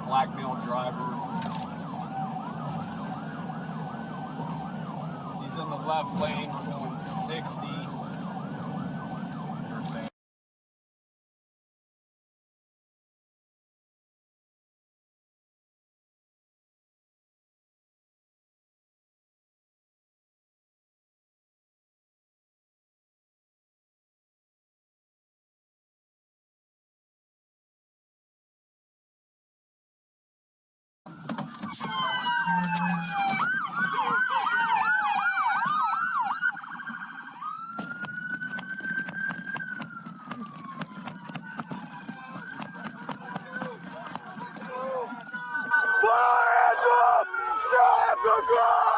black male driver. He's in the left lane. We're going 60. Fire hands up! Stop the car!